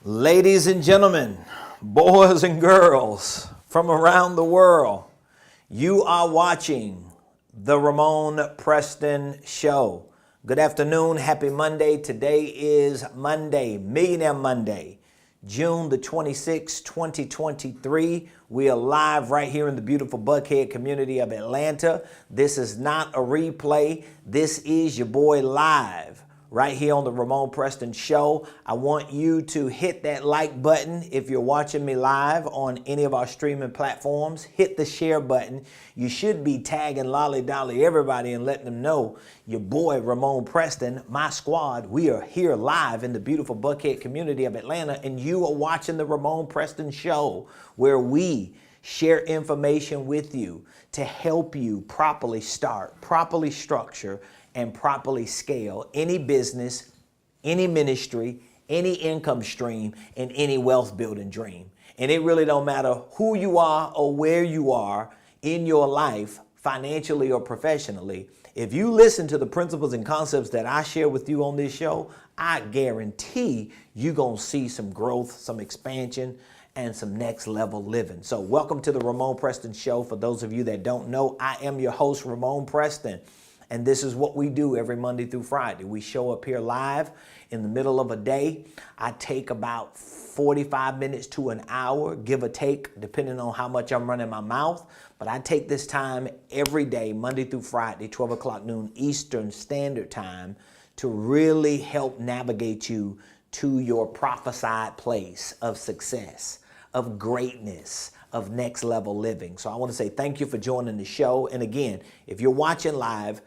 Ladies and gentlemen, boys and girls from around the world, you are watching the Ramonepreston Show. Good afternoon. Happy Monday. Today is Monday, Millionaire Monday, June the 26th, 2023. We are live right here in the beautiful Buckhead community of Atlanta. This is not a replay. This is your boy live right here on the Ramonepreston Show. I want you to hit that like button if you're watching me live on any of our streaming platforms. Hit the share button. You should be tagging Lolly Dolly everybody and letting them know your boy Ramonepreston, my squad. We are here live in the beautiful Buckhead community of Atlanta, and you are watching the Ramonepreston Show, where we share information with you to help you properly start, properly structure, and properly scale any business, any ministry, any income stream, and any wealth building dream. And it really don't matter who you are or where you are in your life, financially or professionally. If you listen to the principles and concepts that I share with you on this show, I guarantee you're going to see some growth, some expansion, and some next level living. So welcome to the Ramonepreston Show. For those of you that don't know, I am your host, Ramonepreston. And this is what we do every Monday through Friday. We show up here live in the middle of a day. I take about 45 minutes to an hour, give or take, depending on how much I'm running my mouth. But I take this time every day, Monday through Friday, 12 o'clock noon Eastern Standard Time, to really help navigate you to your prophesied place of success, of greatness, of next level living. So I want to say thank you for joining the show. And again, if you're watching live,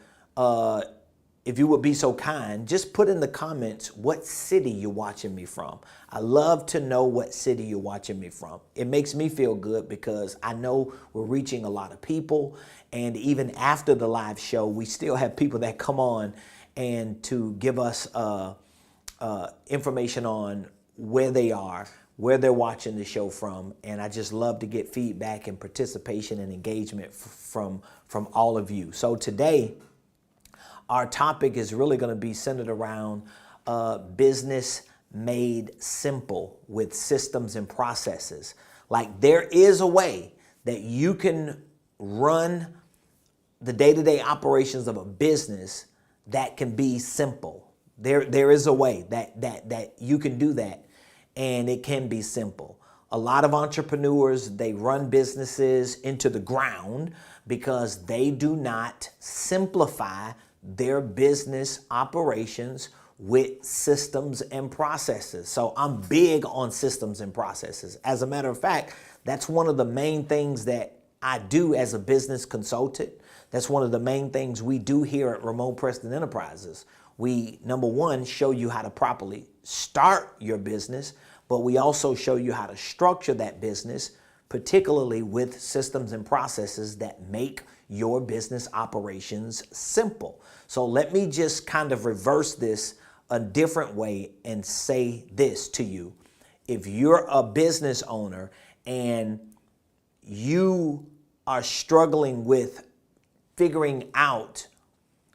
if you would be so kind, just put in the comments what city you're watching me from. I love to know what city you're watching me from. It makes me feel good because I know we're reaching a lot of people. And even after the live show, we still have people that come on and to give us information on where they are, where they're watching the show from. And I just love to get feedback and participation and engagement from all of you. So today, our topic is really going to be centered around business made simple with systems and processes. Like, there is a way that you can run the day-to-day operations of a business that can be simple. There is a way that you can do that, and it can be simple. A lot of entrepreneurs, they run businesses into the ground because they do not simplify their business operations with systems and processes. So I'm big on systems and processes. As a matter of fact, that's one of the main things that I do as a business consultant. That's one of the main things we do here at Ramonepreston Enterprises. We, number one, show you how to properly start your business, but we also show you how to structure that business, particularly with systems and processes that make your business operations simple. So let me just kind of reverse this a different way and say this to you. If you're a business owner and you are struggling with figuring out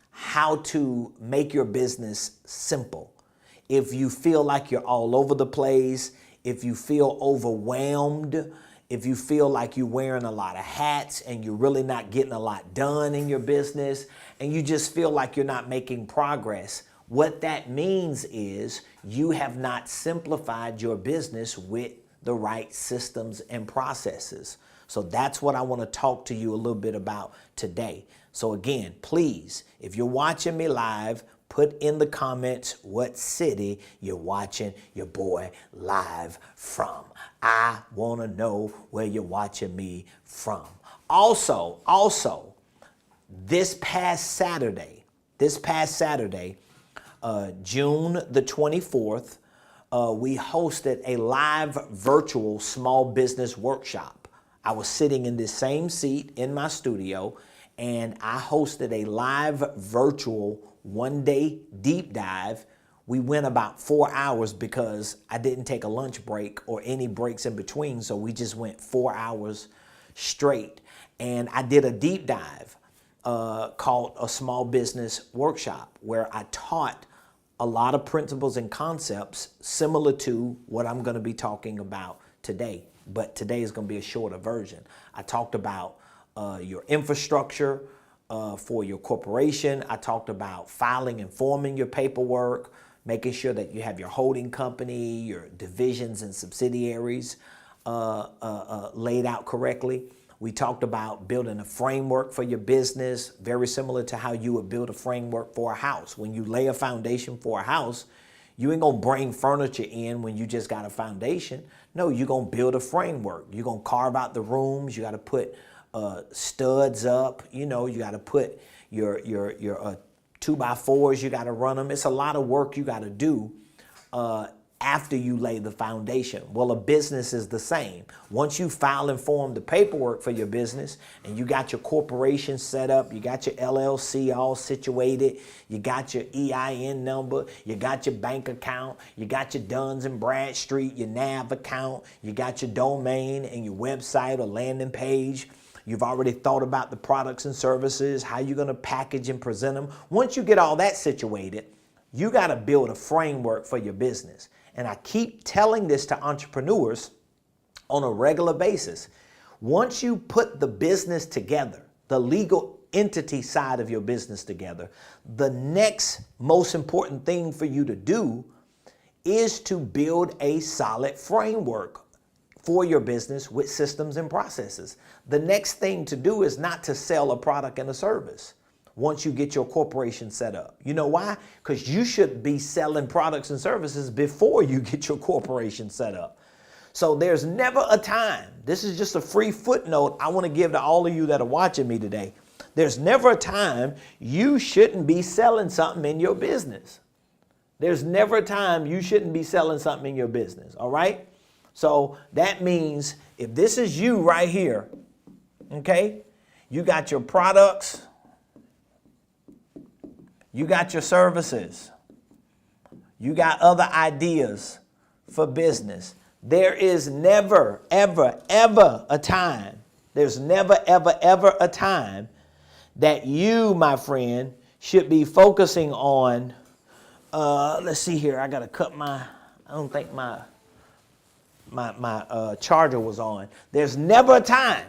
how to make your business simple, if you feel like you're all over the place, if you feel overwhelmed, if you feel like you're wearing a lot of hats and you're really not getting a lot done in your business, and you just feel like you're not making progress, what that means is you have not simplified your business with the right systems and processes. So that's what I want to talk to you a little bit about today. So again, please, if you're watching me live, put in the comments what city you're watching your boy live from. I want to know where you're watching me from. Also, this past Saturday, June the 24th, we hosted a live virtual small business workshop. I was sitting in this same seat in my studio, and I hosted a live virtual one-day deep dive. We went about 4 hours because I didn't take a lunch break or any breaks in between, so we just went 4 hours straight. And I did a deep dive called a small business workshop, where I taught a lot of principles and concepts similar to what I'm going to be talking about today. But today is going to be a shorter version. I talked about your infrastructure for your corporation. I talked about filing and forming your paperwork, making sure that you have your holding company, your divisions and subsidiaries laid out correctly. We talked about building a framework for your business, very similar to how you would build a framework for a house. When you lay a foundation for a house, you ain't gonna bring furniture in when you just got a foundation. No, you're gonna build a framework. You're gonna carve out the rooms. You gotta put studs up. You know, you gotta put your 2x4s, you gotta run them. It's a lot of work you gotta do after you lay the foundation. Well, a business is the same. Once you file and form the paperwork for your business and you got your corporation set up, you got your LLC all situated, you got your EIN number, you got your bank account, you got your Duns and Bradstreet, your NAV account, you got your domain and your website or landing page. You've already thought about the products and services, how you're gonna package and present them. Once you get all that situated, you gotta build a framework for your business. And I keep telling this to entrepreneurs on a regular basis. Once you put the business together, the legal entity side of your business together, the next most important thing for you to do is to build a solid framework for your business with systems and processes. The next thing to do is not to sell a product and a service once you get your corporation set up. You know why? Because you should be selling products and services before you get your corporation set up. So there's never a time, this is just a free footnote I want to give to all of you that are watching me today. There's never a time you shouldn't be selling something in your business. There's never a time you shouldn't be selling something in your business, all right? So that means if this is you right here, okay, you got your products, you got your services, you got other ideas for business. There is never, ever, ever a time, there's never, ever, ever a time that you, my friend, should be focusing on, let's see here, I gotta cut I don't think my charger was on. There's never a time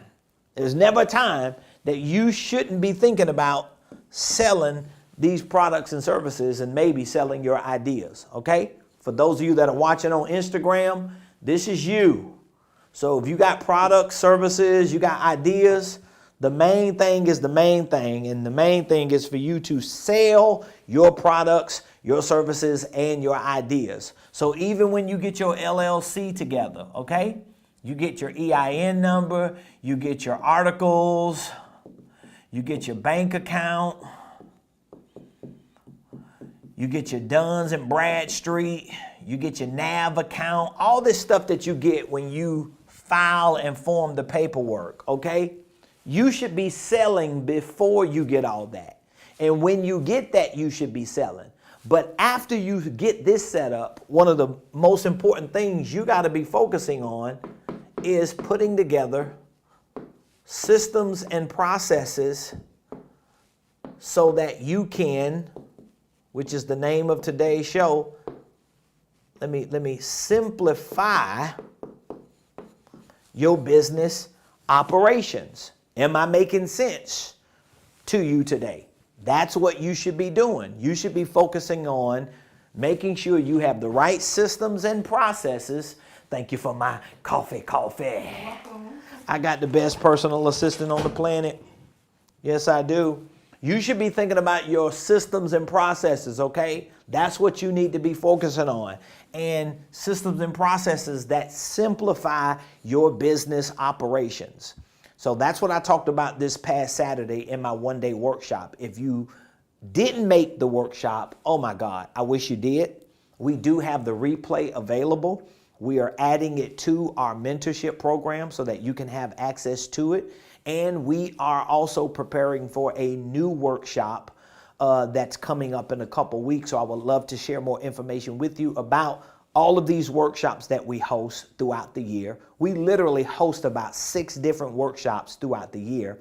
that you shouldn't be thinking about selling these products and services and maybe selling your ideas, okay? For those of you that are watching on Instagram, this is you. So if you got products, services, you got ideas, the main thing is the main thing, and the main thing is for you to sell your products, your services, and your ideas. So even when you get your LLC together, okay, you get your EIN number, you get your articles, you get your bank account, you get your Duns and Bradstreet, you get your NAV account, all this stuff that you get when you file and form the paperwork, okay? You should be selling before you get all that. And when you get that, you should be selling. But after you get this set up, one of the most important things you got to be focusing on is putting together systems and processes so that you can, which is the name of today's show, let me simplify your business operations. Am I making sense to you today? That's what you should be doing. You should be focusing on making sure you have the right systems and processes. Thank you for my coffee. I got the best personal assistant on the planet. Yes, I do. You should be thinking about your systems and processes, okay? That's what you need to be focusing on. And systems and processes that simplify your business operations. So that's what I talked about this past Saturday in my one-day workshop. If you didn't make the workshop, oh my God, I wish you did. We do have the replay available. We are adding it to our mentorship program so that you can have access to it. And we are also preparing for a new workshop that's coming up in a couple weeks. So I would love to share more information with you about all of these workshops that we host throughout the year. We literally host about 6 different workshops throughout the year,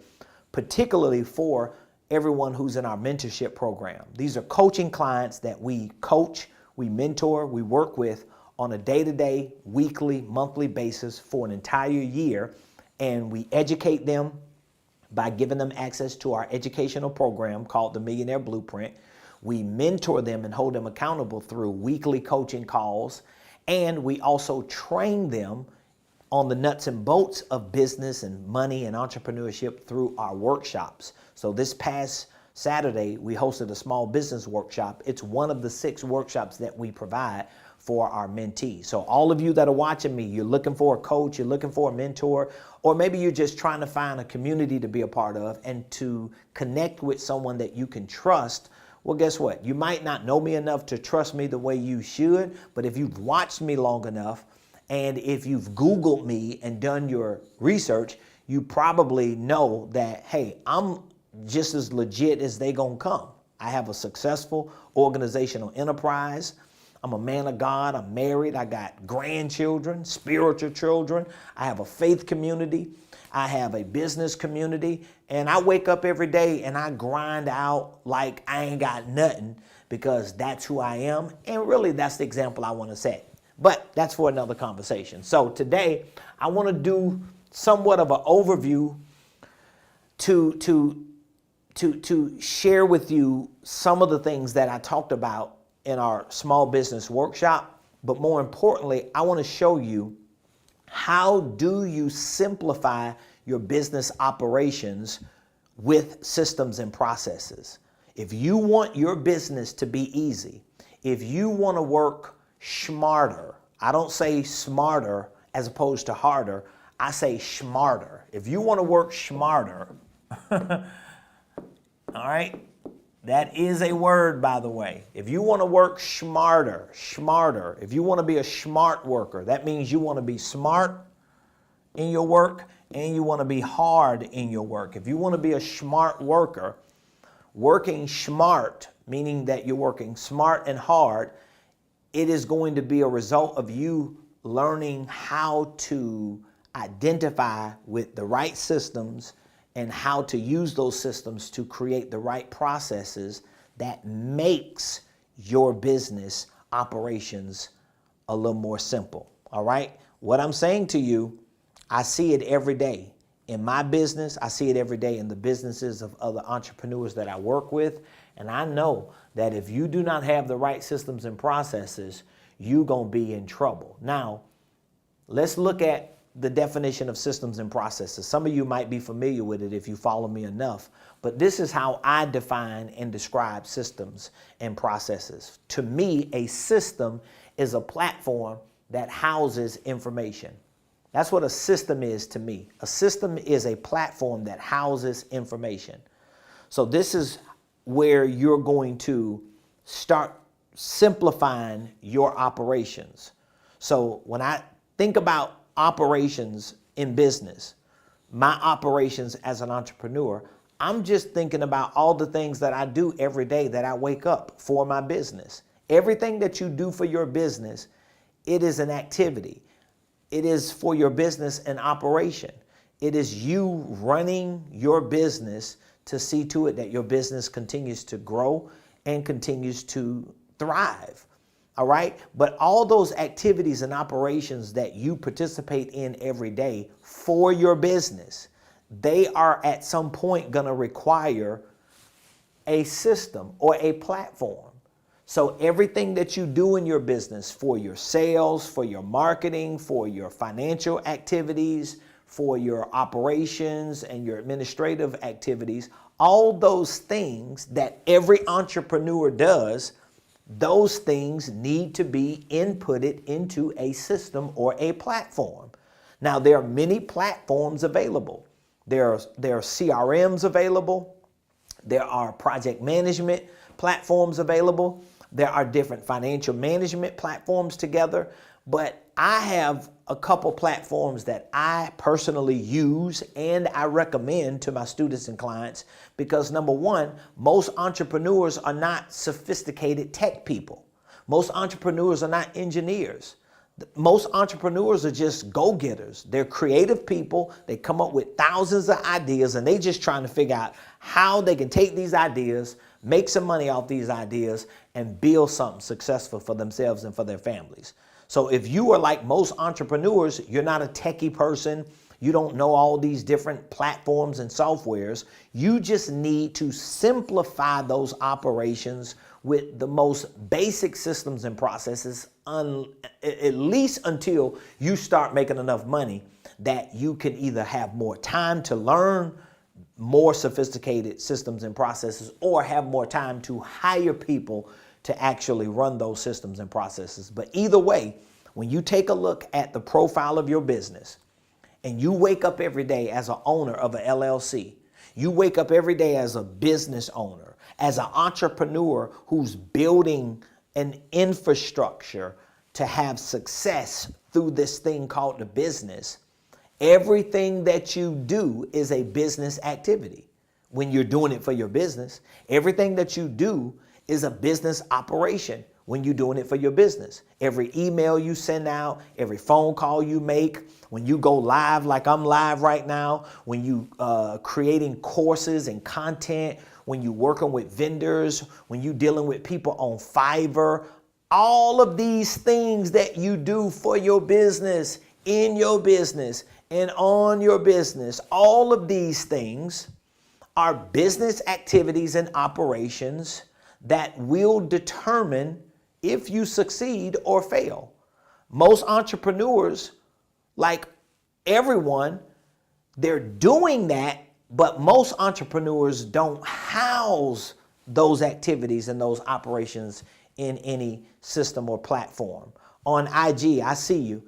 particularly for everyone who's in our mentorship program. These are coaching clients that we coach, we mentor, we work with on a day-to-day, weekly, monthly basis for an entire year, and we educate them by giving them access to our educational program called the Millionaire Blueprint. We mentor them and hold them accountable through weekly coaching calls, and we also train them on the nuts and bolts of business and money and entrepreneurship through our workshops. So this past Saturday, we hosted a small business workshop. It's one of the 6 workshops that we provide for our mentees. So all of you that are watching me, you're looking for a coach, you're looking for a mentor, or maybe you're just trying to find a community to be a part of and to connect with someone that you can trust. Well, guess what? You might not know me enough to trust me the way you should, but if you've watched me long enough and if you've Googled me and done your research, you probably know that, hey, I'm just as legit as they gonna come. I have a successful organizational enterprise. I'm a man of God. I'm married. I got grandchildren, spiritual children. I have a faith community. I have a business community. And I wake up every day and I grind out like I ain't got nothing because that's who I am. And really, that's the example I want to set. But that's for another conversation. So today, I want to do somewhat of an overview to share with you some of the things that I talked about in our small business workshop, but more importantly, I want to show you how do you simplify your business operations with systems and processes. If you want your business to be easy, if you want to work smarter, I don't say smarter as opposed to harder, I say smarter. If you want to work smarter, all right, that is a word, by the way. If you want to work smarter, if you want to be a smart worker, that means you want to be smart in your work and you want to be hard in your work. If you want to be a smart worker, working smart, meaning that you're working smart and hard, it is going to be a result of you learning how to identify with the right systems and how to use those systems to create the right processes that makes your business operations a little more simple. All right. What I'm saying to you, I see it every day in my business. I see it every day in the businesses of other entrepreneurs that I work with. And I know that if you do not have the right systems and processes, you're going to be in trouble. Now, let's look at the definition of systems and processes. Some of you might be familiar with it if you follow me enough, but this is how I define and describe systems and processes. To me, a system is a platform that houses information. That's what a system is to me. A system is a platform that houses information. So this is where you're going to start simplifying your operations. So when I think about operations in business, my operations as an entrepreneur, I'm just thinking about all the things that I do every day that I wake up for my business. Everything that you do for your business, it is an activity. It is for your business an operation. It is you running your business to see to it that your business continues to grow and continues to thrive. All right. But all those activities and operations that you participate in every day for your business, they are at some point going to require a system or a platform. So everything that you do in your business for your sales, for your marketing, for your financial activities, for your operations and your administrative activities, all those things that every entrepreneur does, those things need to be inputted into a system or a platform. Now, there are many platforms available. There are CRMs available. There are project management platforms available. There are different financial management platforms together. But I have a couple platforms that I personally use and I recommend to my students and clients because, number one, most entrepreneurs are not sophisticated tech people. Most entrepreneurs are not engineers. Most entrepreneurs are just go-getters. They're creative people. They come up with thousands of ideas, and they just trying to figure out how they can take these ideas, make some money off these ideas, and build something successful for themselves and for their families. So if you are like most entrepreneurs, you're not a techie person, you don't know all these different platforms and softwares, you just need to simplify those operations with the most basic systems and processes, at least until you start making enough money that you can either have more time to learn more sophisticated systems and processes, or have more time to hire people to actually run those systems and processes. But either way, when you take a look at the profile of your business and you wake up every day as an owner of an LLC, you wake up every day as a business owner, as an entrepreneur who's building an infrastructure to have success through this thing called the business, everything that you do is a business activity. When you're doing it for your business, everything that you do is a business operation when you're doing it for your business. Every email you send out, every phone call you make, when you go live like I'm live right now, when you creating courses and content, when you working with vendors, when you dealing with people on Fiverr, all of these things that you do for your business, in your business, and on your business, all of these things are business activities and operations that will determine if you succeed or fail. Most entrepreneurs, like everyone, they're doing that, but most entrepreneurs don't house those activities and those operations in any system or platform. On IG, I see you.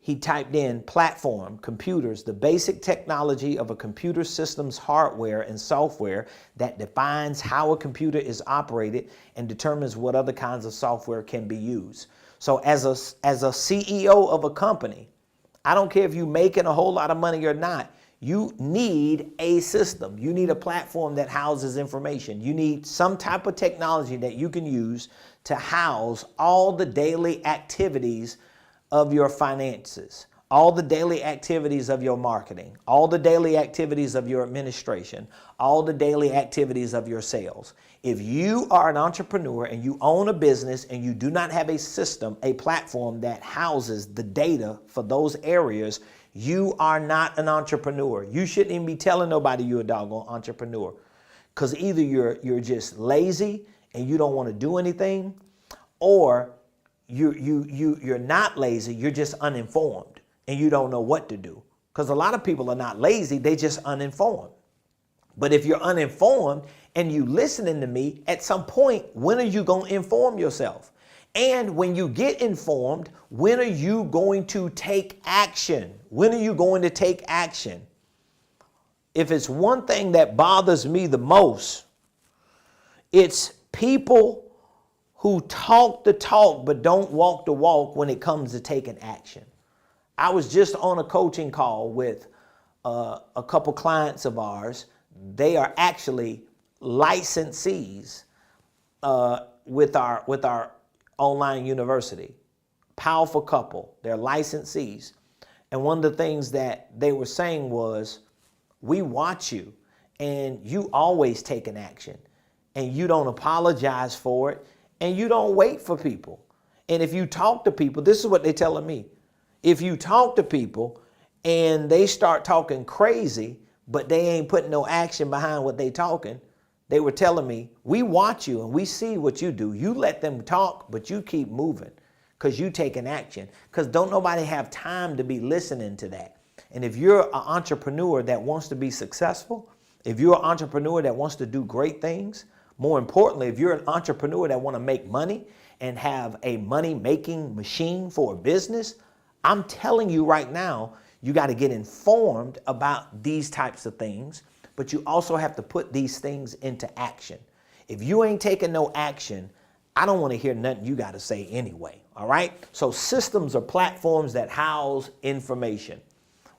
He typed in platform, computers, the basic technology of a computer system's hardware and software that defines how a computer is operated and determines what other kinds of software can be used. So as a CEO of a company, I don't care if you're making a whole lot of money or not, you need a system. You need a platform that houses information. You need some type of technology that you can use to house all the daily activities of your finances, all the daily activities of your marketing, all the daily activities of your administration, all the daily activities of your sales. If you are an entrepreneur and you own a business and you do not have a system, a platform that houses the data for those areas, you are not an entrepreneur. You shouldn't even be telling nobody you're a doggone entrepreneur, because either you're just lazy and you don't want to do anything, or you're not lazy, you're just uninformed and you don't know what to do. Because a lot of people are not lazy, they just uninformed. But if you're uninformed and you listening to me, at some point, when are you going to inform yourself? And when you get informed, when are you going to take action? When are you going to take action? If it's one thing that bothers me the most, it's people who talk the talk but don't walk the walk when it comes to taking action. I was just on a coaching call with a couple clients of ours. They are actually licensees with our online university. Powerful couple. They're licensees. And one of the things that they were saying was, we watch you and you always take an action and you don't apologize for it. And you don't wait for people. And if you talk to people, this is what they're telling me. If you talk to people and they start talking crazy, but they ain't putting no action behind what they talking, they were telling me, we watch you and we see what you do. You let them talk, but you keep moving because you take an action. Because don't nobody have time to be listening to that. And if you're an entrepreneur that wants to be successful, if you're an entrepreneur that wants to do great things, more importantly, if you're an entrepreneur that want to make money and have a money-making machine for a business, I'm telling you right now, you got to get informed about these types of things, but you also have to put these things into action. If you ain't taking no action, I don't want to hear nothing you got to say anyway, all right? So systems are platforms that house information.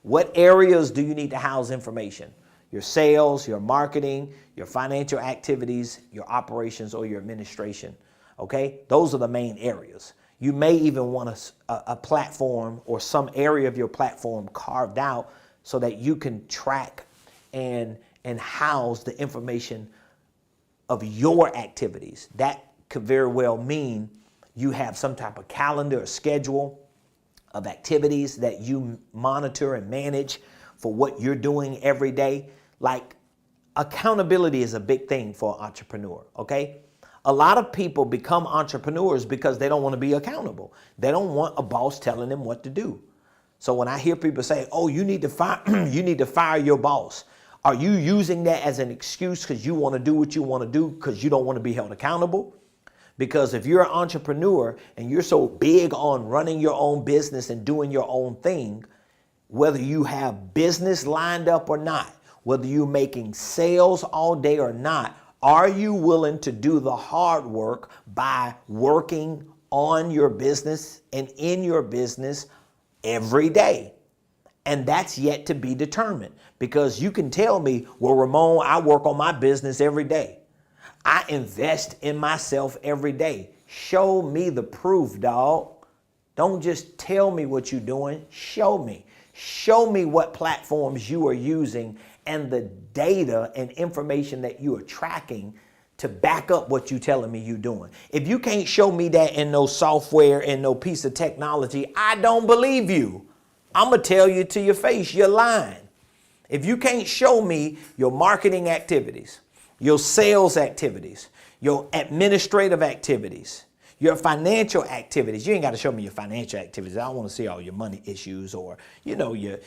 What areas do you need to house information? Your sales, your marketing, your financial activities, your operations, or your administration, okay? Those are the main areas. You may even want a platform or some area of your platform carved out so that you can track and house the information of your activities. That could very well mean you have some type of calendar or schedule of activities that you monitor and manage for what you're doing every day. Like, accountability is a big thing for an entrepreneur, okay? A lot of people become entrepreneurs because they don't want to be accountable. They don't want a boss telling them what to do. So when I hear people say, oh, you need to fire your boss, are you using that as an excuse because you want to do what you want to do because you don't want to be held accountable? Because if you're an entrepreneur and you're so big on running your own business and doing your own thing, whether you have business lined up or not, whether you're making sales all day or not, are you willing to do the hard work by working on your business and in your business every day? And that's yet to be determined, because you can tell me, well, Ramon, I work on my business every day. I invest in myself every day. Show me the proof, dog. Don't just tell me what you're doing. Show me. Show me what platforms you are using and the data and information that you are tracking to back up what you're telling me you're doing. If you can't show me that in no software and no piece of technology, I don't believe you. I'm going to tell you to your face, you're lying. If you can't show me your marketing activities, your sales activities, your administrative activities, your financial activities. You ain't got to show me your financial activities. I don't want to see all your money issues or, your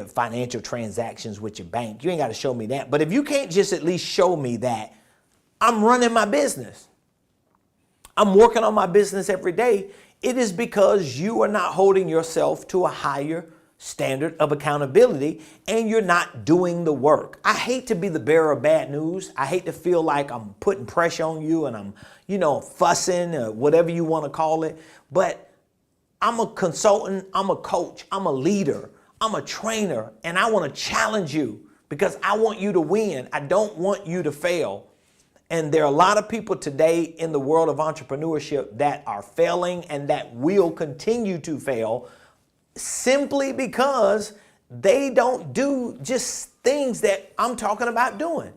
financial transactions with your bank. You ain't got to show me that. But if you can't just at least show me that I'm running my business, I'm working on my business every day, it is because you are not holding yourself to a higher standard of accountability and you're not doing the work. I hate to be the bearer of bad news. I hate to feel like I'm putting pressure on you and I'm, fussing or whatever you want to call it. But I'm a consultant, I'm a coach, I'm a leader, I'm a trainer, and I want to challenge you because I want you to win. I don't want you to fail. And there are a lot of people today in the world of entrepreneurship that are failing and that will continue to fail simply because they don't do just things that I'm talking about doing.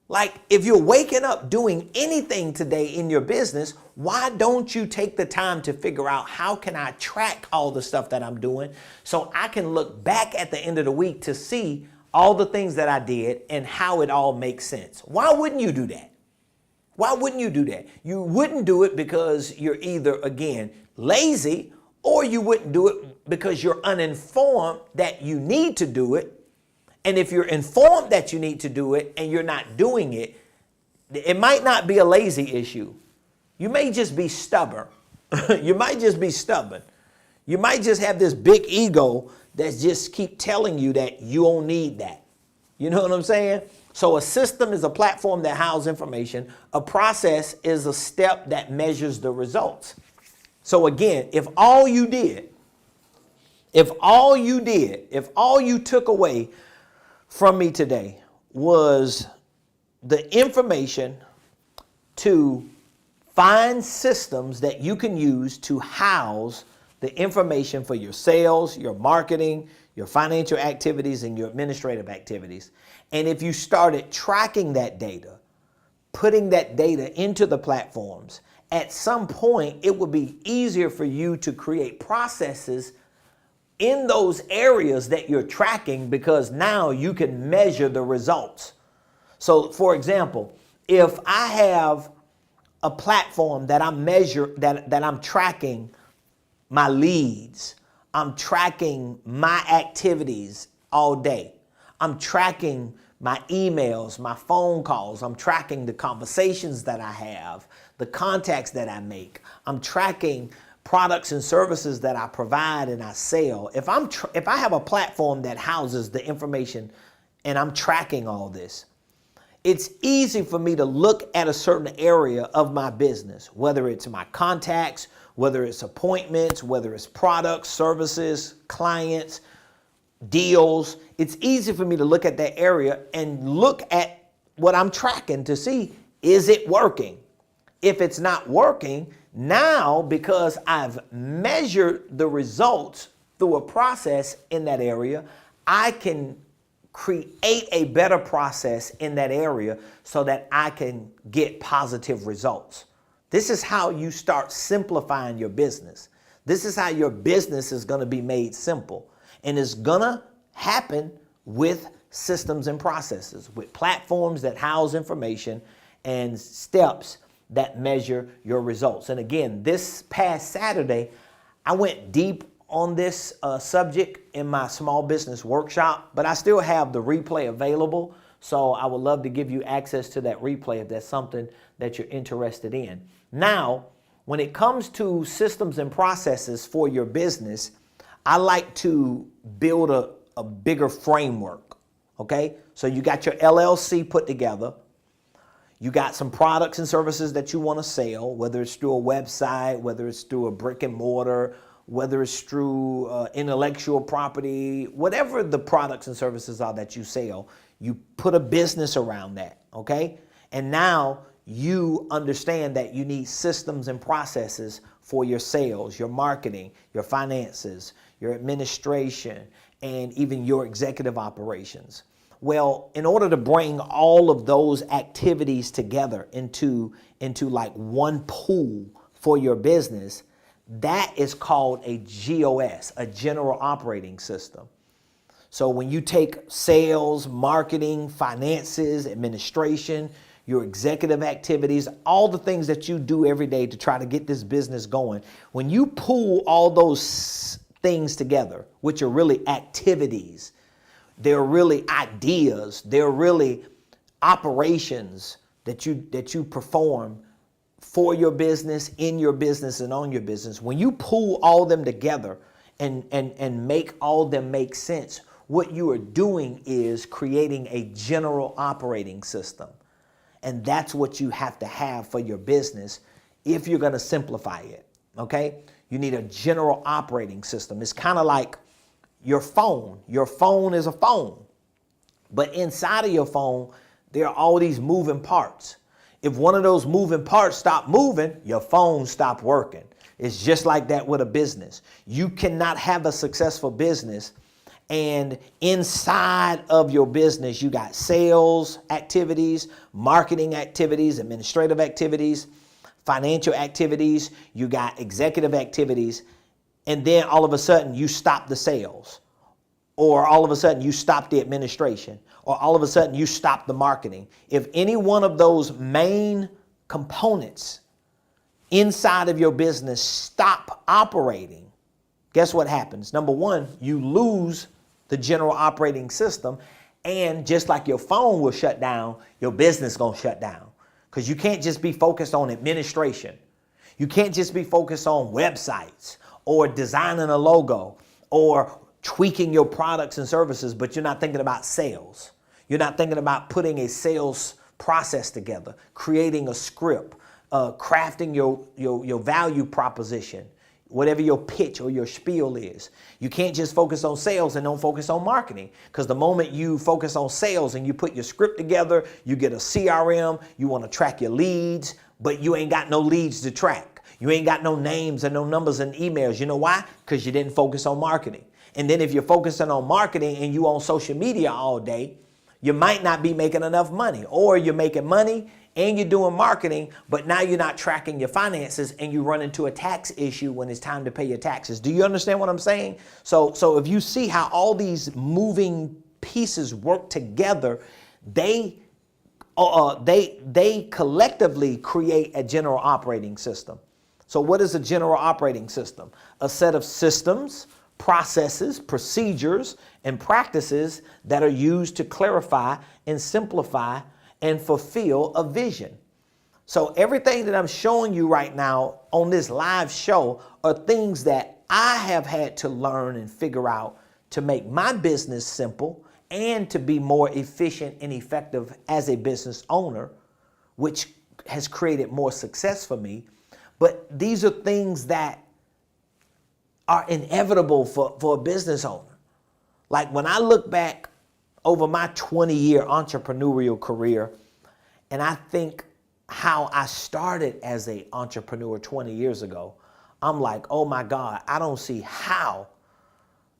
Like, if you're waking up doing anything today in your business, why don't you take the time to figure out how can I track all the stuff that I'm doing so I can look back at the end of the week to see all the things that I did and how it all makes sense? Why wouldn't you do that? Why wouldn't you do that? You wouldn't do it because you're either, again, lazy, or you wouldn't do it because you're uninformed that you need to do it. And if you're informed that you need to do it and you're not doing it, it might not be a lazy issue. You may just be stubborn. You might just be stubborn. You might just have this big ego that just keep telling you that you don't need that. You know what I'm saying? So a system is a platform that houses information. A process is a step that measures the results. So again, if all you took away from me today was the information to find systems that you can use to house the information for your sales, your marketing, your financial activities, and your administrative activities. And if you started tracking that data, putting that data into the platforms, at some point it would be easier for you to create processes in those areas that you're tracking, because now you can measure the results. So for example, if I have a platform that I'm tracking my leads, I'm tracking my activities all day, I'm tracking my emails, my phone calls, I'm tracking the conversations that I have, the contacts that I make, I'm tracking products and services that I provide and I sell. If I have a platform that houses the information and I'm tracking all this, it's easy for me to look at a certain area of my business, whether it's my contacts, whether it's appointments, whether it's products, services, clients, deals. It's easy for me to look at that area and look at what I'm tracking to see, is it working? if it's not working, now because I've measured the results through a process in that area, I can create a better process in that area so that I can get positive results. This is how you start simplifying your business. This is how your business is going to be made simple. And it's going to happen with systems and processes, with platforms that house information and steps that measure your results. And again, this past Saturday, I went deep on this subject in my small business workshop, but I still have the replay available. So I would love to give you access to that replay if that's something that you're interested in. Now, when it comes to systems and processes for your business, I like to build a bigger framework. Okay, so you got your LLC put together. You got some products and services that you want to sell, whether it's through a website, whether it's through a brick and mortar, whether it's through intellectual property, whatever the products and services are that you sell, you put a business around that, okay? And now you understand that you need systems and processes for your sales, your marketing, your finances, your administration, and even your executive operations. Well, in order to bring all of those activities together into like one pool for your business, that is called a GOS, a general operating system. So when you take sales, marketing, finances, administration, your executive activities, all the things that you do every day to try to get this business going, when you pool all those things together, which are really activities, they're really ideas, they're really operations that you perform for your business, in your business, and on your business. When you pool all them together and make all them make sense, what you are doing is creating a general operating system. And that's what you have to have for your business if you're going to simplify it, okay? You need a general operating system. It's kind of like your phone. Your phone is a phone. But inside of your phone, there are all these moving parts. If one of those moving parts stop moving, your phone stopped working. It's just like that with a business. You cannot have a successful business and inside of your business, you got sales activities, marketing activities, administrative activities, financial activities, you got executive activities, and then all of a sudden you stop the sales, or all of a sudden you stop the administration, or all of a sudden you stop the marketing. If any one of those main components inside of your business stop operating, guess what happens? Number one, you lose the general operating system, and just like your phone will shut down, your business gonna shut down. Because you can't just be focused on administration. You can't just be focused on websites or designing a logo or tweaking your products and services, but you're not thinking about sales. You're not thinking about putting a sales process together, creating a script, crafting your value proposition, whatever your pitch or your spiel is. You can't just focus on sales and don't focus on marketing, because the moment you focus on sales and you put your script together, you get a CRM, you want to track your leads, but you ain't got no leads to track. You ain't got no names and no numbers and emails. You know why? Because you didn't focus on marketing. And then if you're focusing on marketing and you on social media all day, you might not be making enough money, or you're making money and you're doing marketing, but now you're not tracking your finances and you run into a tax issue when it's time to pay your taxes. Do you understand what I'm saying? So if you see how all these moving pieces work together, they collectively create a general operating system. So what is a general operating system? A set of systems, processes, procedures, and practices that are used to clarify and simplify and fulfill a vision. So everything that I'm showing you right now on this live show are things that I have had to learn and figure out to make my business simple and to be more efficient and effective as a business owner, which has created more success for me. But these are things that are inevitable for a business owner. Like when I look back over my 20-year entrepreneurial career, and I think how I started as an entrepreneur 20 years ago, I'm like, oh my God, I don't see how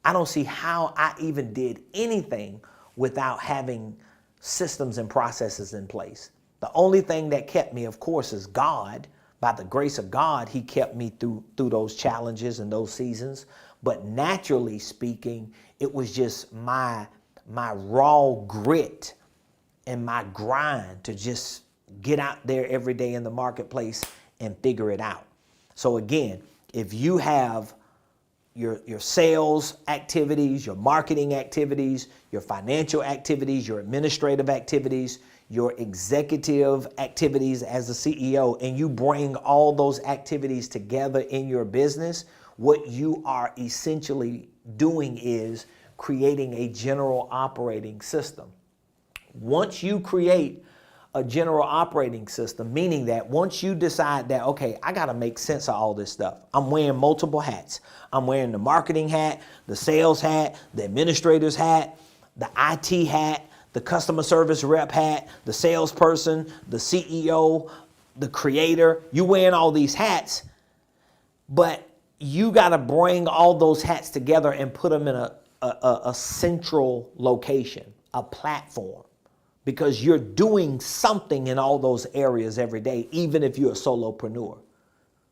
I even did anything without having systems and processes in place. The only thing that kept me, of course, is God. By the grace of God, he kept me through those challenges and those seasons. But naturally speaking, it was just my raw grit and my grind to just get out there every day in the marketplace and figure it out. So again, if you have your sales activities, your marketing activities, your financial activities, your administrative activities, your executive activities as a CEO, and you bring all those activities together in your business, what you are essentially doing is creating a general operating system. Once you create a general operating system, meaning that once you decide that, okay, I got to make sense of all this stuff. I'm wearing multiple hats. I'm wearing the marketing hat, the sales hat, the administrator's hat, the IT hat, the customer service rep hat, the salesperson, the CEO, the creator. You wearing all these hats, but you got to bring all those hats together and put them in a central location, a platform. Because you're doing something in all those areas every day, even if you're a solopreneur.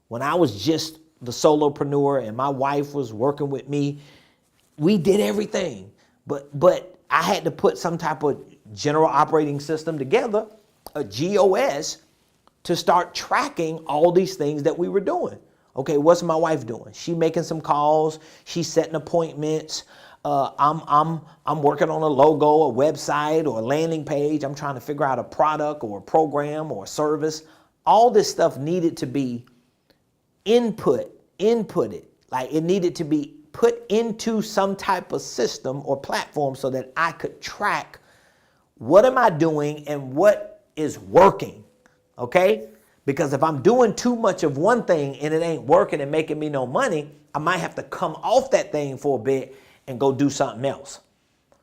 When I was just the solopreneur and my wife was working with me, we did everything. But I had to put some type of general operating system together, a GOS, to start tracking all these things that we were doing. Okay, what's my wife doing? She making some calls. She's setting appointments. I'm working on a logo, a website, or a landing page. I'm trying to figure out a product or a program or a service. All this stuff needed to be inputted. Like it needed to be put into some type of system or platform so that I could track what am I doing and what is working. Okay? Because if I'm doing too much of one thing and it ain't working and making me no money, I might have to come off that thing for a bit and go do something else.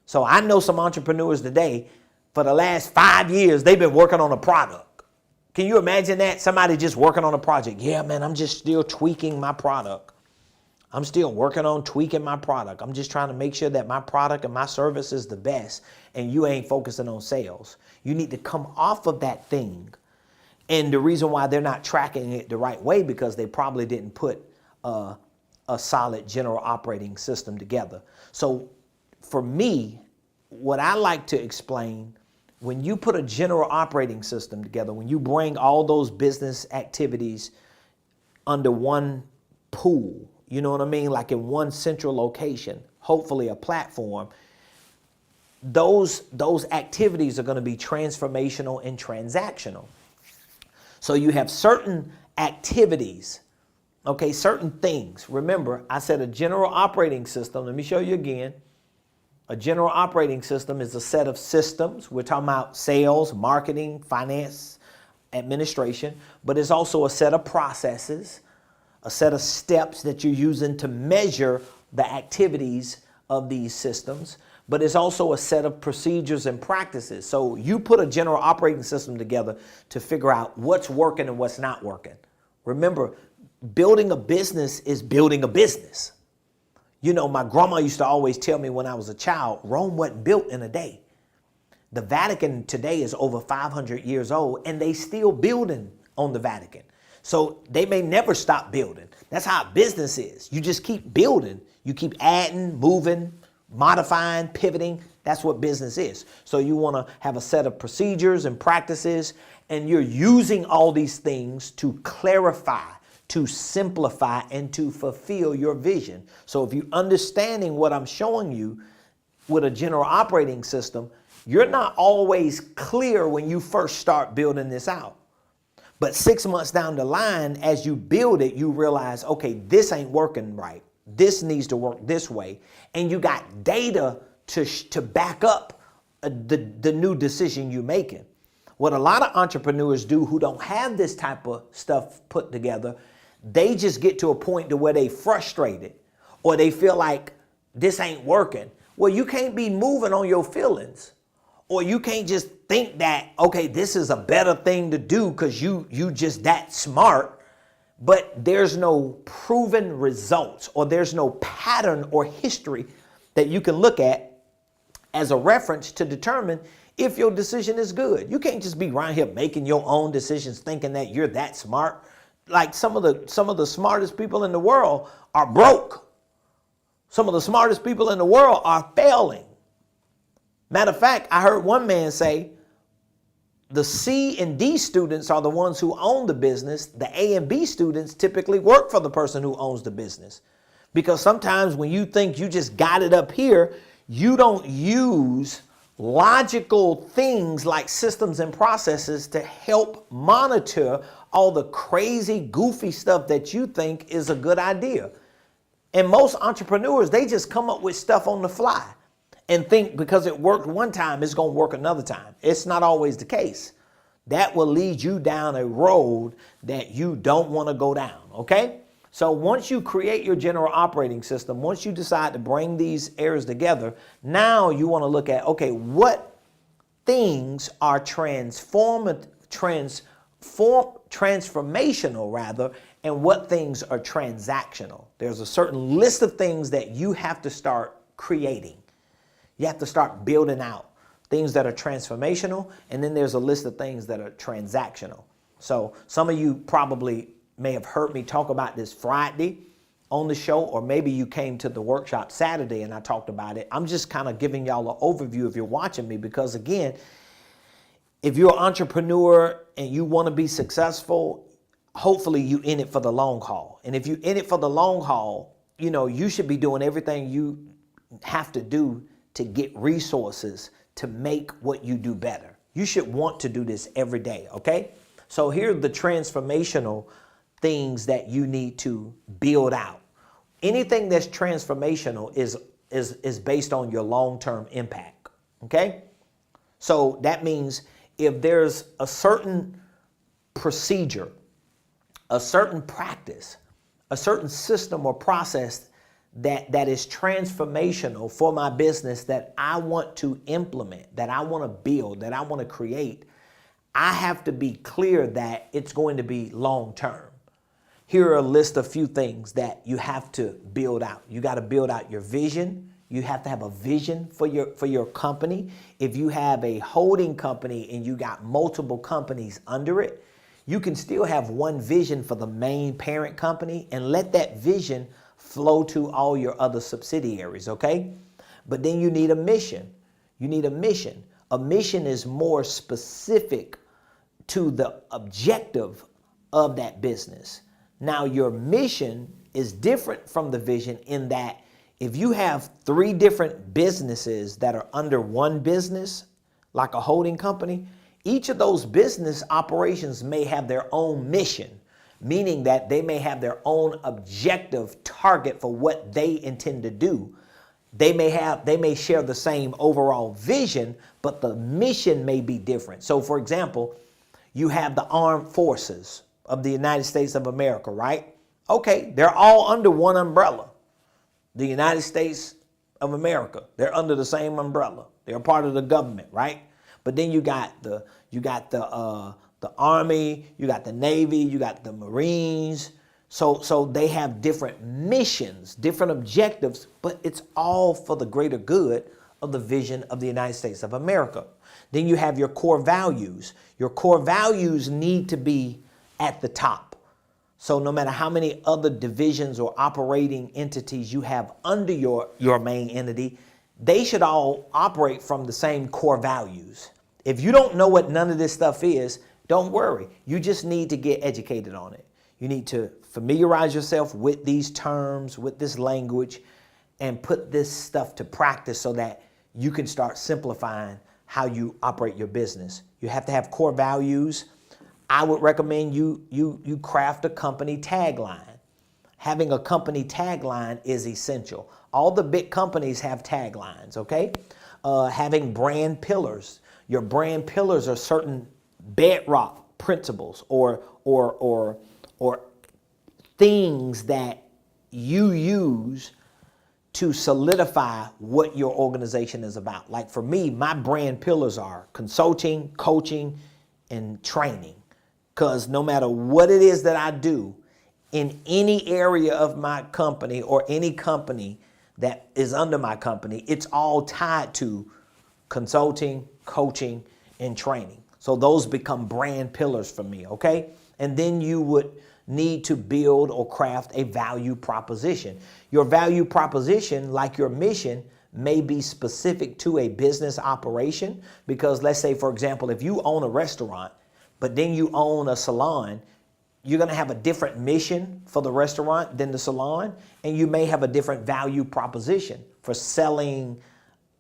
So I know some entrepreneurs today, for the last 5 years, they've been working on a product. Can you imagine that? Somebody just working on a project. Yeah, man, I'm just still tweaking my product. I'm still working on tweaking my product. I'm just trying to make sure that my product and my service is the best, and you ain't focusing on sales. You need to come off of that thing. And the reason why they're not tracking it the right way, because they probably didn't put a solid general operating system together. So for me, what I like to explain, when you put a general operating system together, when you bring all those business activities under one pool, you know what I mean? Like in one central location, hopefully a platform, those activities are going to be transformational and transactional. So you have certain activities, okay, certain things. Remember, I said a general operating system. Let me show you again. A general operating system is a set of systems. We're talking about sales, marketing, finance, administration, but it's also a set of processes, a set of steps that you're using to measure the activities of these systems, but it's also a set of procedures and practices. So you put a general operating system together to figure out what's working and what's not working. Remember, building a business is building a business. You know, my grandma used to always tell me when I was a child, Rome wasn't built in a day. The Vatican today is over 500 years old, and they still building on the Vatican. So they may never stop building. That's how business is. You just keep building. You keep adding, moving, modifying, pivoting. That's what business is. So you want to have a set of procedures and practices, and you're using all these things to clarify, to simplify, and to fulfill your vision. So if you're understanding what I'm showing you with a general operating system, you're not always clear when you first start building this out. But 6 months down the line, as you build it, you realize, okay, this ain't working right. This needs to work this way. And you got data to back up the new decision you're making. What a lot of entrepreneurs do who don't have this type of stuff put together, they just get to a point to where they frustrated or they feel like this ain't working. Well, you can't be moving on your feelings Or you can't just think that, okay, this is a better thing to do because you just that smart, but there's no proven results or there's no pattern or history that you can look at as a reference to determine if your decision is good. You can't just be around here making your own decisions thinking that you're that smart. Like some of the smartest people in the world are broke. Some of the smartest people in the world are failing. Matter of fact, I heard one man say the C and D students are the ones who own the business. The A and B students typically work for the person who owns the business. Because sometimes when you think you just got it up here, you don't use logical things like systems and processes to help monitor all the crazy, goofy stuff that you think is a good idea. And most entrepreneurs, they just come up with stuff on the fly and think because it worked one time, it's going to work another time. It's not always the case. That will lead you down a road that you don't want to go down, okay? So once you create your general operating system, once you decide to bring these areas together, now you want to look at, okay, what things are transformational rather, and what things are transactional. There's a certain list of things that you have to start creating. You have to start building out things that are transformational, and then there's a list of things that are transactional. So some of you probably may have heard me talk about this Friday on the show, or maybe you came to the workshop Saturday and I talked about it. I'm just kind of giving y'all an overview if you're watching me, because again, if you're an entrepreneur and you want to be successful, hopefully you in it for the long haul. And if you're in it for the long haul, you know, you should be doing everything you have to do to get resources to make what you do better. You should want to do this every day, okay? So here are the transformational things that you need to build out. Anything that's transformational is based on your long-term impact, okay? So that means if there's a certain procedure, a certain practice, a certain system or process that is transformational for my business that I want to implement, that I want to build, that I want to create, I have to be clear that it's going to be long-term. Here are a list of few things that you have to build out. You got to build out your vision. You have to have a vision for your company. If you have a holding company and you got multiple companies under it, you can still have one vision for the main parent company and let that vision flow to all your other subsidiaries, okay? But then you need a mission. You need a mission. A mission is more specific to the objective of that business. Now, your mission is different from the vision in that if you have 3 different businesses that are under one business, like a holding company, each of those business operations may have their own mission, meaning that they may have their own objective target for what they intend to do. They may share the same overall vision, but the mission may be different. So for example, you have the armed forces of the United States of America, right? Okay, they're all under one umbrella. The United States of America, they're under the same umbrella. They're a part of the government, right? But then you got the Army, you got the Navy, you got the Marines. So they have different missions, different objectives, but it's all for the greater good of the vision of the United States of America. Then you have your core values. Your core values need to be at the top. So no matter how many other divisions or operating entities you have under your main entity, they should all operate from the same core values. If you don't know what none of this stuff is, don't worry. You just need to get educated on it. You need to familiarize yourself with these terms, with this language, and put this stuff to practice so that you can start simplifying how you operate your business. You have to have core values. I would recommend you craft a company tagline. Having a company tagline is essential. All the big companies have taglines, okay? Having brand pillars. Your brand pillars are certain bedrock principles or things that you use to solidify what your organization is about. Like for me, my brand pillars are consulting, coaching, and training. Because no matter what it is that I do in any area of my company or any company that is under my company, it's all tied to consulting, coaching, and training. So those become brand pillars for me, okay? And then you would need to build or craft a value proposition. Your value proposition, like your mission, may be specific to a business operation because let's say, for example, if you own a restaurant, but then you own a salon, you're going to have a different mission for the restaurant than the salon, and you may have a different value proposition for selling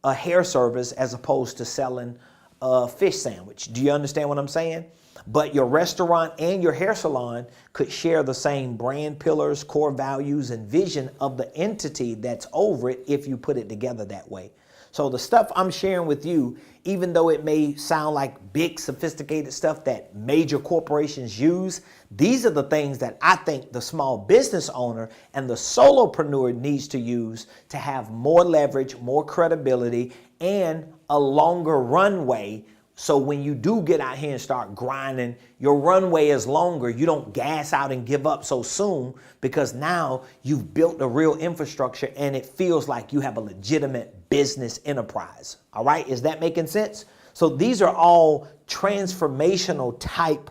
a hair service as opposed to selling a fish sandwich. Do you understand what I'm saying? But your restaurant and your hair salon could share the same brand pillars, core values, and vision of the entity that's over it if you put it together that way. So the stuff I'm sharing with you, even though it may sound like big, sophisticated stuff that major corporations use, these are the things that I think the small business owner and the solopreneur needs to use to have more leverage, more credibility, and a longer runway. So when you do get out here and start grinding, your runway is longer. You don't gas out and give up so soon because now you've built a real infrastructure and it feels like you have a legitimate business enterprise. All right, is that making sense? So these are all transformational type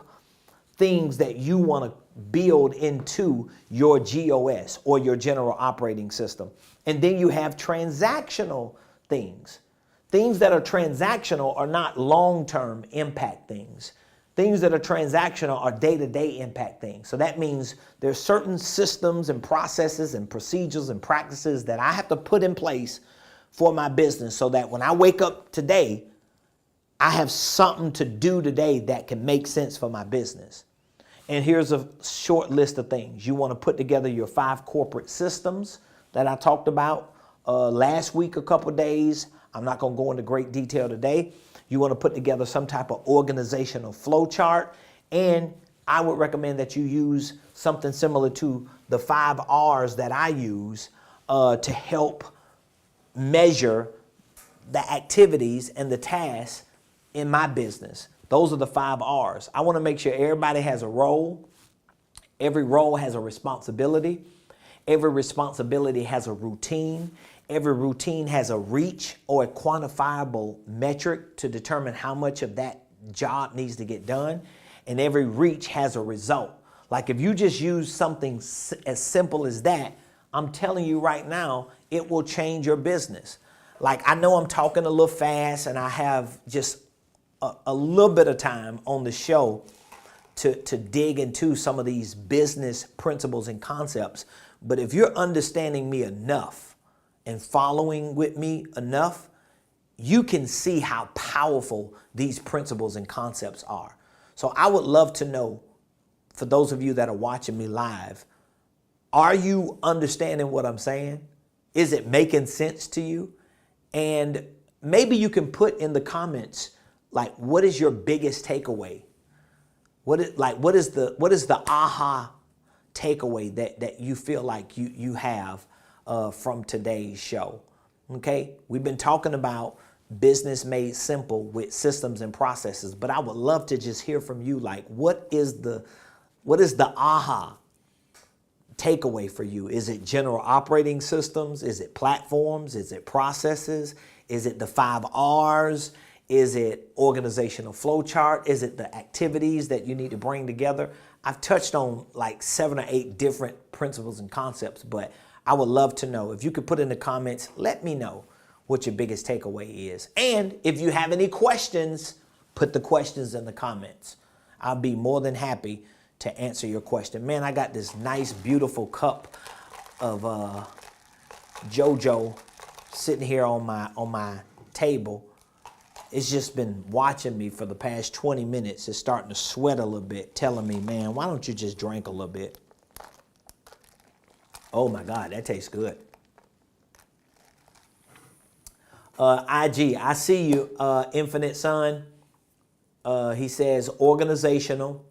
things that you want to build into your GOS or your general operating system. And then you have transactional things. Things that are transactional are not long-term impact things. Things that are transactional are day-to-day impact things. So that means there's certain systems and processes and procedures and practices that I have to put in place for my business so that when I wake up today, I have something to do today that can make sense for my business. And here's a short list of things. You want to put together your 5 corporate systems that I talked about last week, a couple of days. I'm not going to go into great detail today. You want to put together some type of organizational flow chart. And I would recommend that you use something similar to the 5 R's that I use to help measure the activities and the tasks in my business. Those are the 5 R's. I want to make sure everybody has a role. Every role has a responsibility. Every responsibility has a routine. Every routine has a reach or a quantifiable metric to determine how much of that job needs to get done. And every reach has a result. Like if you just use something as simple as that, I'm telling you right now, it will change your business. Like I know I'm talking a little fast and I have just a little bit of time on the show to dig into some of these business principles and concepts. But if you're understanding me enough, and following with me enough, you can see how powerful these principles and concepts are. So I would love to know, for those of you that are watching me live, are you understanding what I'm saying? Is it making sense to you? And maybe you can put in the comments, like, what is your biggest takeaway? What is the aha takeaway that you feel like you have from today's show? Okay, we've been talking about business made simple with systems and processes, but I would love to just hear from you. Like, what is the aha takeaway for you? Is it general operating systems? Is it platforms? Is it processes? Is it the 5 R's? Is it organizational flow chart? Is it the activities that you need to bring together? I've touched on like 7 or 8 different principles and concepts, but I would love to know. If you could put in the comments, let me know what your biggest takeaway is. And if you have any questions, put the questions in the comments. I'll be more than happy to answer your question. Man, I got this nice, beautiful cup of JoJo sitting here on my table. It's just been watching me for the past 20 minutes. It's starting to sweat a little bit, telling me, man, why don't you just drink a little bit? Oh my God, that tastes good. IG, I see you, Infinite Son. He says organizational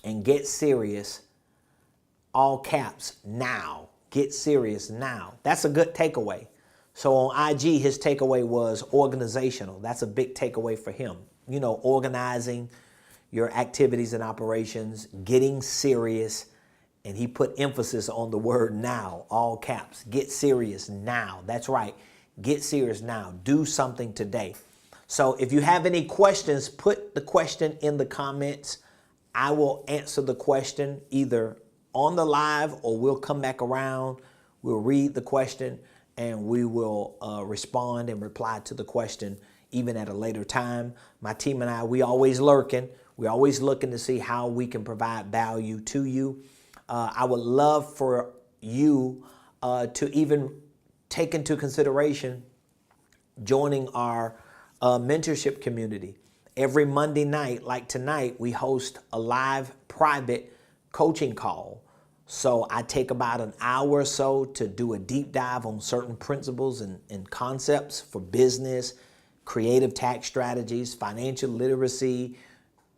and get serious, all caps now. Get serious now. That's a good takeaway. So on IG, his takeaway was organizational. That's a big takeaway for him. You know, organizing your activities and operations, getting serious, and he put emphasis on the word now, all caps. Get serious now. That's right. Get serious now. Do something today. So if you have any questions, put the question in the comments. I will answer the question either on the live or we'll come back around. We'll read the question and we will respond and reply to the question even at a later time. My team and I, we always lurking. We're always looking to see how we can provide value to you. I would love for you to even take into consideration joining our mentorship community. Every Monday night, like tonight, we host a live private coaching call. So I take about an hour or so to do a deep dive on certain principles and concepts for business, creative tax strategies, financial literacy,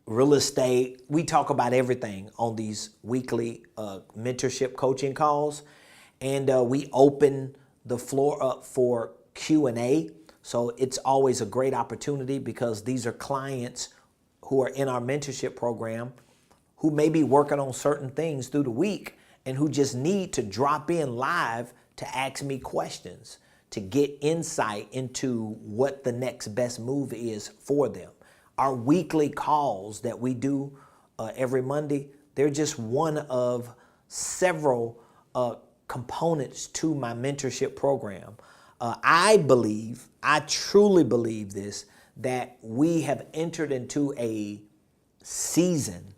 real estate. We talk about everything on these weekly mentorship coaching calls. And we open the floor up for Q&A. So it's always a great opportunity because these are clients who are in our mentorship program who may be working on certain things through the week and who just need to drop in live to ask me questions, to get insight into what the next best move is for them. Our weekly calls that we do every Monday, they're just one of several components to my mentorship program. I truly believe this, that we have entered into a season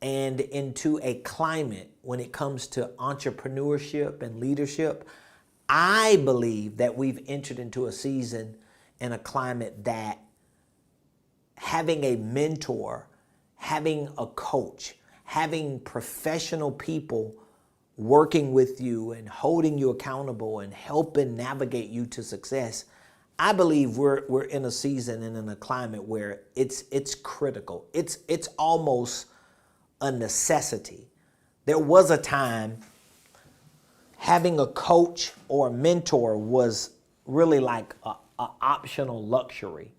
and into a climate when it comes to entrepreneurship and leadership. I believe that we've entered into a season and a climate that having a mentor, having a coach, having professional people working with you and holding you accountable and helping navigate you to success, I believe we're in a season and in a climate where it's critical. It's almost a necessity. There was a time having a coach or a mentor was really like a optional luxury.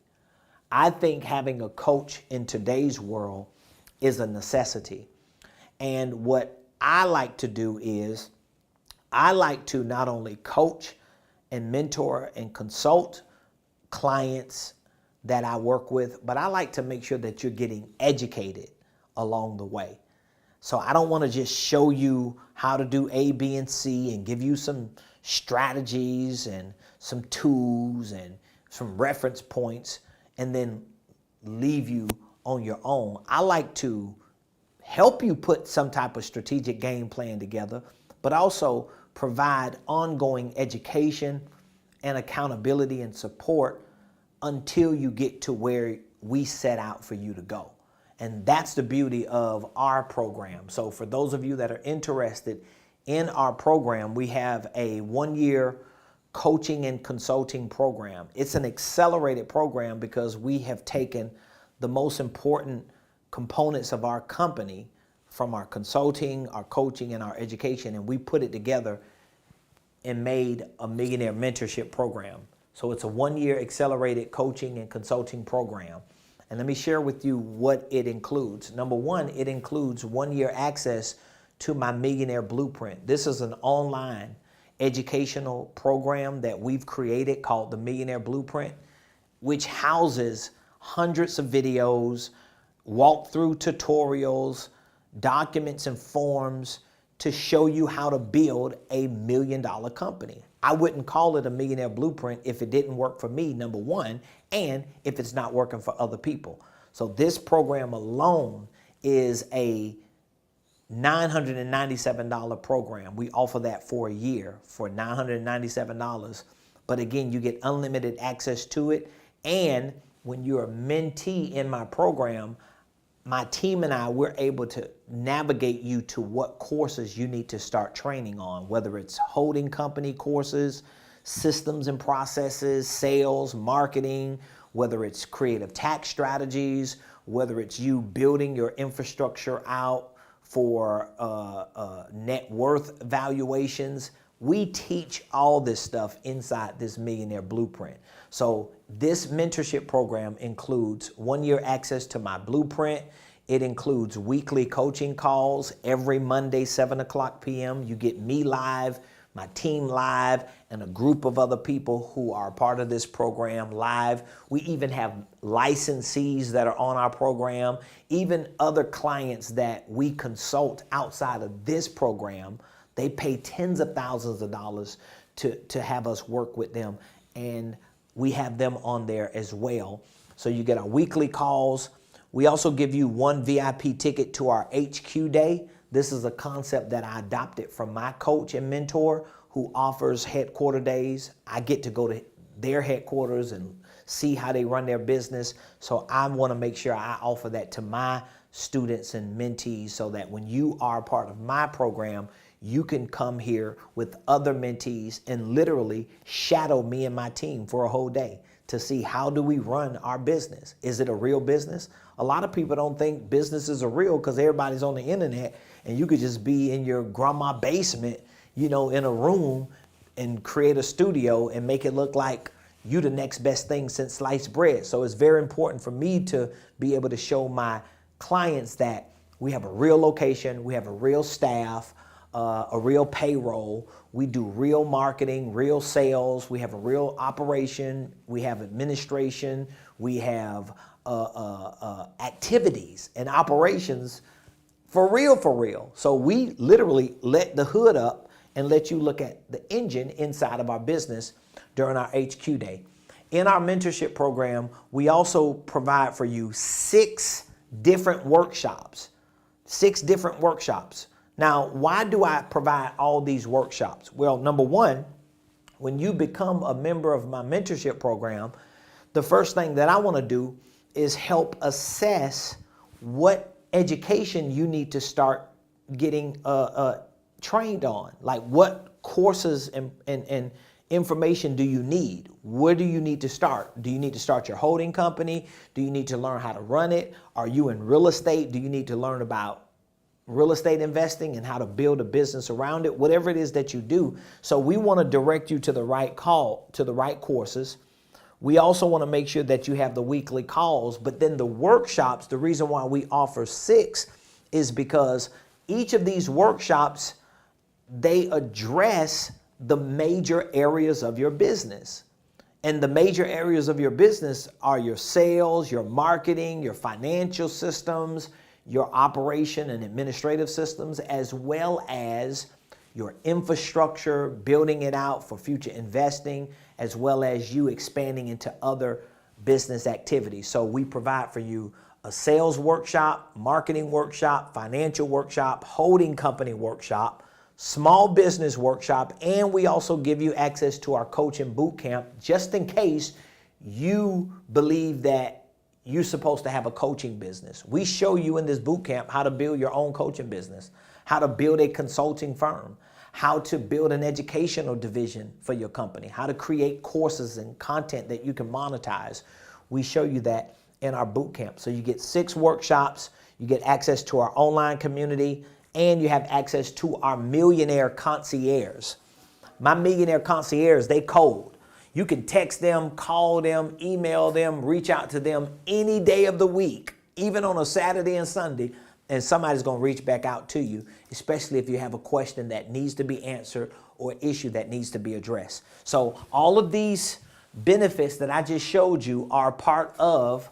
I think having a coach in today's world is a necessity. And what I like to do is I like to not only coach and mentor and consult clients that I work with, but I like to make sure that you're getting educated along the way. So I don't want to just show you how to do A, B, and C and give you some strategies and some tools and some reference points and then leave you on your own. I like to help you put some type of strategic game plan together, but also provide ongoing education and accountability and support until you get to where we set out for you to go. And that's the beauty of our program. So for those of you that are interested in our program, we have a 1-year coaching and consulting program. It's an accelerated program because we have taken the most important components of our company from our consulting, our coaching, and our education, and we put it together and made a Millionaire Mentorship program. So it's a 1-year accelerated coaching and consulting program. And let me share with you what it includes. Number one, it includes 1-year access to my Millionaire Blueprint. This is an online educational program that we've created called the Millionaire Blueprint, which houses hundreds of videos, walkthrough tutorials, documents and forms to show you how to build a $1 million company. I wouldn't call it a Millionaire Blueprint if it didn't work for me, number one, and if it's not working for other people. So this program alone is a $997 program. We offer that for a year for $997. But again, you get unlimited access to it. And when you're a mentee in my program, my team and I, we're able to navigate you to what courses you need to start training on, whether it's holding company courses, systems and processes, sales, marketing, whether it's creative tax strategies, whether it's you building your infrastructure out for net worth valuations. We teach all this stuff inside this Millionaire Blueprint. So this mentorship program includes 1-year access to my blueprint. It includes weekly coaching calls every Monday, 7 p.m. You get me live, my team live, and a group of other people who are part of this program live. We even have licensees that are on our program, even other clients that we consult outside of this program. They pay tens of thousands of dollars to have us work with them, and we have them on there as well. So you get our weekly calls. We also give you 1 VIP ticket to our HQ day. This is a concept that I adopted from my coach and mentor who offers headquarter days. I get to go to their headquarters and see how they run their business. So I want to make sure I offer that to my students and mentees so that when you are part of my program, you can come here with other mentees and literally shadow me and my team for a whole day to see how do we run our business. Is it a real business? A lot of people don't think businesses are real because everybody's on the internet, and you could just be in your grandma's basement, in a room and create a studio and make it look like you the next best thing since sliced bread. So it's very important for me to be able to show my clients that we have a real location, we have a real staff, a real payroll, we do real marketing, real sales, we have a real operation, we have administration, we have activities and operations for real. So we literally let the hood up and let you look at the engine inside of our business during our HQ day. In our mentorship program, we also provide for you 6 different workshops. 6 different workshops. Now, why do I provide all these workshops? Well, number one, when you become a member of my mentorship program, the first thing that I want to do is help assess what education you need to start getting trained on. Like, what courses and information do you need? Where do you need to start? Do you need to start your holding company? Do you need to learn how to run it? Are you in real estate? Do you need to learn about real estate investing and how to build a business around it? Whatever it is that you do. So we want to direct you to the right courses. We also want to make sure that you have the weekly calls, but then the workshops, the reason why we offer 6 is because each of these workshops, they address the major areas of your business. And the major areas of your business are your sales, your marketing, your financial systems, your operation and administrative systems, as well as your infrastructure, building it out for future investing, as well as you expanding into other business activities. So we provide for you a sales workshop, marketing workshop, financial workshop, holding company workshop, small business workshop, and we also give you access to our coaching boot camp just in case you believe that you're supposed to have a coaching business. We show you in this boot camp how to build your own coaching business, how to build a consulting firm, how to build an educational division for your company, how to create courses and content that you can monetize. We show you that in our boot camp. So you get 6 workshops, you get access to our online community, and you have access to our Millionaire concierge. My Millionaire concierge, they cold. You can text them, call them, email them, reach out to them any day of the week, even on a Saturday and Sunday, and somebody's going to reach back out to you, especially if you have a question that needs to be answered or issue that needs to be addressed. So all of these benefits that I just showed you are part of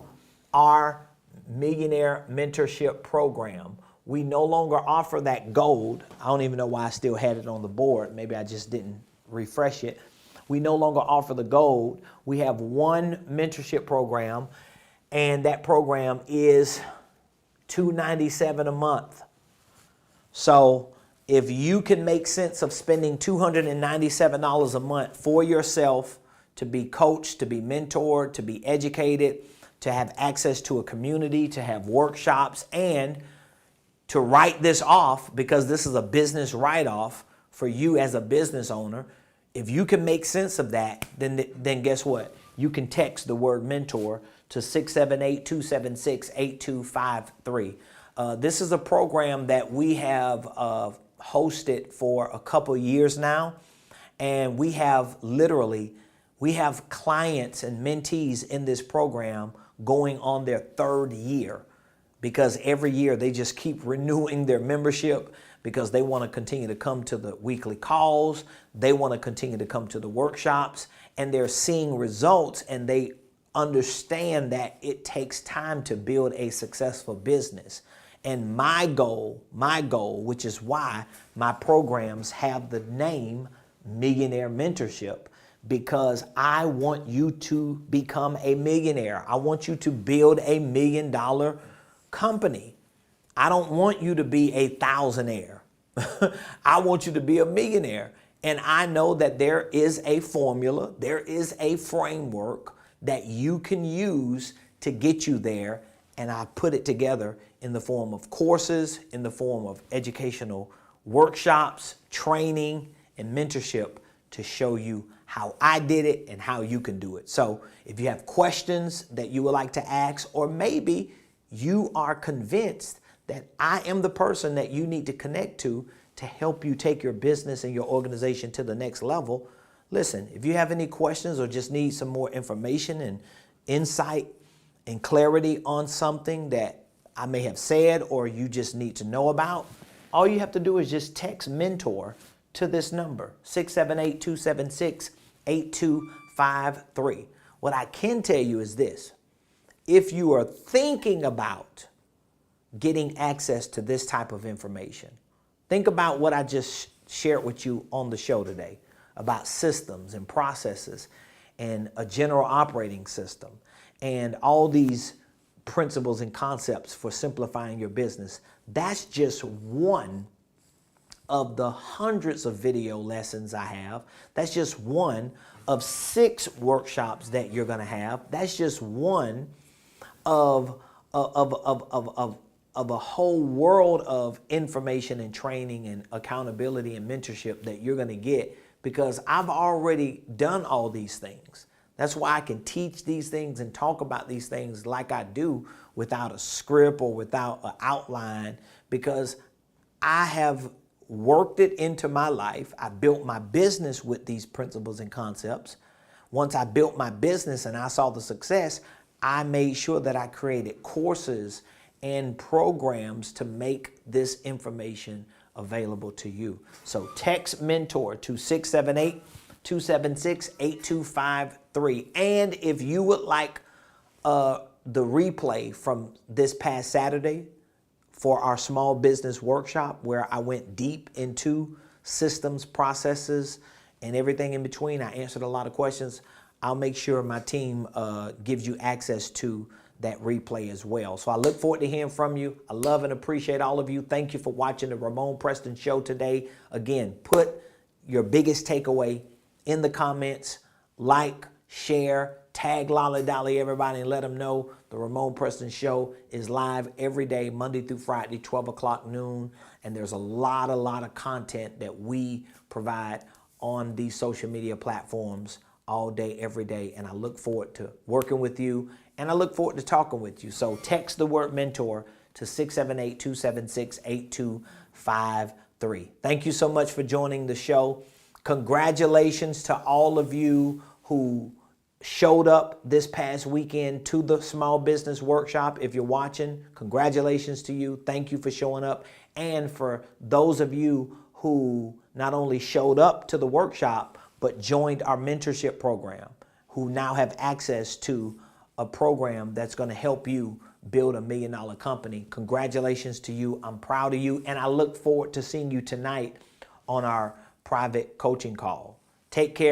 our Millionaire Mentorship Program. We no longer offer that gold. I don't even know why I still had it on the board. Maybe I just didn't refresh it. We no longer offer the gold. We have one mentorship program, and that program is $297 a month. So if you can make sense of spending $297 a month for yourself to be coached, to be mentored, to be educated, to have access to a community, to have workshops, and to write this off, because this is a business write-off for you as a business owner. If you can make sense of that, then guess what? You can text the word mentor to 678-276-8253. This is a program that we have hosted for a couple years now. And we have clients and mentees in this program going on their third year, because every year they just keep renewing their membership because they want to continue to come to the weekly calls. They want to continue to come to the workshops, and they're seeing results, and they understand that it takes time to build a successful business. And my goal, which is why my programs have the name Millionaire Mentorship, because I want you to become a millionaire. I want you to build a $1 million company. I don't want you to be a thousandaire. I want you to be a millionaire. And I know that there is a formula, there is a framework that you can use to get you there. And I put it together in the form of courses, in the form of educational workshops, training, and mentorship to show you how I did it and how you can do it. So if you have questions that you would like to ask, or maybe you are convinced that I am the person that you need to connect to help you take your business and your organization to the next level, listen, if you have any questions or just need some more information and insight and clarity on something that I may have said or you just need to know about, all you have to do is just text mentor to this number, 678-276-8253. What I can tell you is this: if you are thinking about getting access to this type of information, think about what I just shared with you on the show today about systems and processes and a general operating system and all these principles and concepts for simplifying your business. That's just one of the hundreds of video lessons I have. That's just one of 6 workshops that you're going to have. That's just one of a whole world of information and training and accountability and mentorship that you're going to get, because I've already done all these things. That's why I can teach these things and talk about these things like I do without a script or without an outline, because I have worked it into my life. I built my business with these principles and concepts. Once I built my business and I saw the success, I made sure that I created courses and programs to make this information available to you. So text mentor to 678-276-8253. And if you would like the replay from this past Saturday for our small business workshop, where I went deep into systems, processes, and everything in between, I answered a lot of questions, I'll make sure my team gives you access to that replay as well. So I look forward to hearing from you. I love and appreciate all of you. Thank you for watching the Ramonepreston Show today. Again, put your biggest takeaway in the comments. Like, share, tag Lolly Dolly everybody, and let them know the Ramonepreston Show is live every day, Monday through Friday, 12 o'clock noon. And there's a lot of content that we provide on these social media platforms all day, every day. And I look forward to working with you, and I look forward to talking with you. So text the word mentor to 678-276-8253. Thank you so much for joining the show. Congratulations to all of you who showed up this past weekend to the small business workshop. If you're watching, congratulations to you. Thank you for showing up. And for those of you who not only showed up to the workshop, but joined our mentorship program, who now have access to a program that's going to help you build a $1 million company. Congratulations to you. I'm proud of you. And I look forward to seeing you tonight on our private coaching call. Take care.